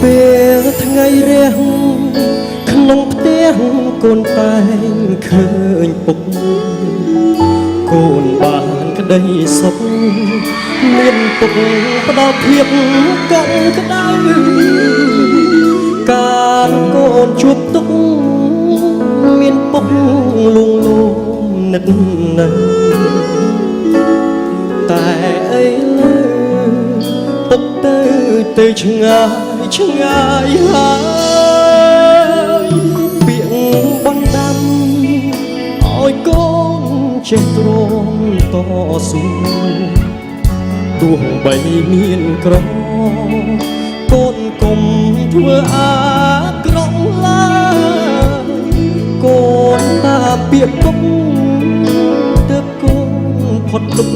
ពេលថ្ងៃរះក្នុងផ្ទះកូនតែងឃើញពុកកូនបានក្តីសុខមានពុកផ្ដល់ភាពកក់ក្ដៅកាលកូនជួបទុកមានពុកលួងលោមនឹកនៅតែអីលើពុកទៅឆ្ងាយឆ្ងាយហើយពាក្យបណ្ដាំឲ្យកូនចេះទ្រាំតស៊ូទោះបីមានក្រកូនកុំធ្វើអាក្រក់ឡើយកូនតាមពាក្យពុកទើបកូនផុតទុក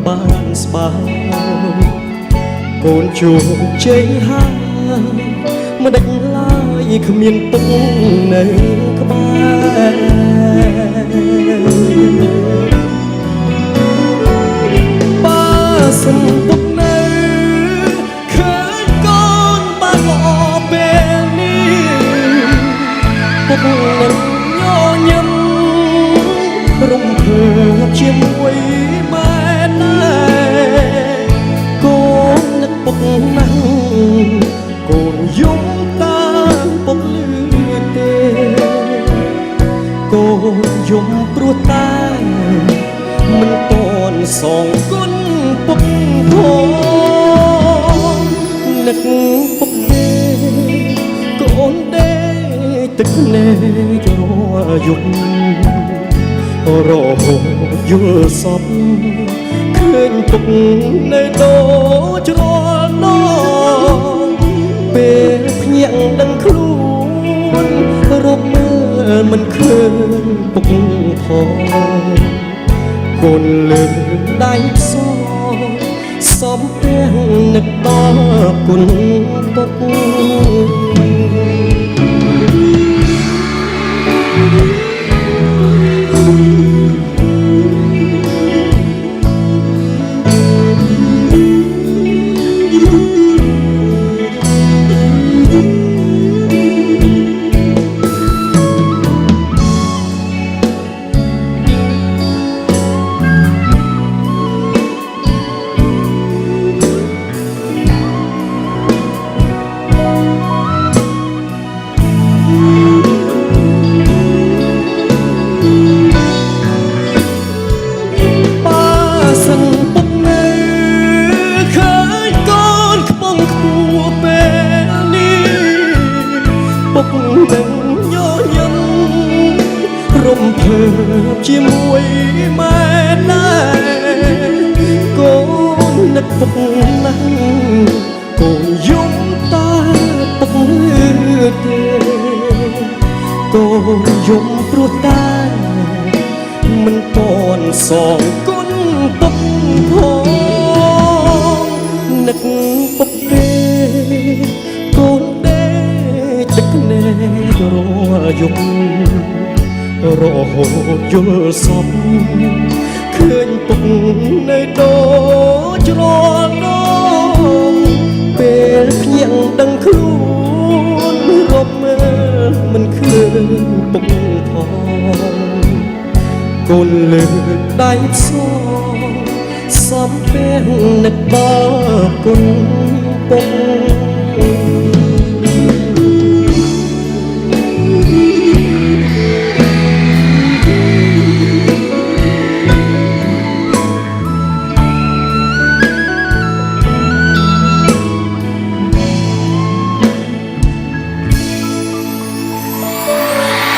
បានស្បើយកូនជួបជ័យហើយមិនដេចឡើយគ្មានពុកនៅក្បែរបើសិនពុកនៅឃើញកូនបានល្អពេលនេះពុកនឹងញញឹមរំភើបជាមួយម៉ែដែរកូននឹកពុកណាស់កូនយំតាមពុកលឺទេកូនយំព្រោះតែមិនតន់សងគុណពុកផងនឹកពុកទេកូនដេកទឹកភ្នែករាល់យប់រហូតយល់សពឃើញពុកនៅដោច្រឡងពេលភ្ញាក់ដឹងខ្លួនរកមើលមិនឃើញពុកផងកូនលើកដៃផ្សងសំទាំងនឹកដល់គុណពុករំភើបជាមួយម៉ែដែរកូននឹកពុកណាស់កូនយំតែពុកទេកូនយំព្រោះតែមិនតន់សងគុណពុកផងនឹកពុកទេកូនដេកទឹកភ្នែករាល់យប់រហូតយល់សពឃើញពុកនៅដោច្រឡងពេលភ្ញាក់ដឹងខ្លួនរកមើលមិនឃើញពុកផងកូនលើកដៃផ្សងសំពេលនឹកដល់គុណពុក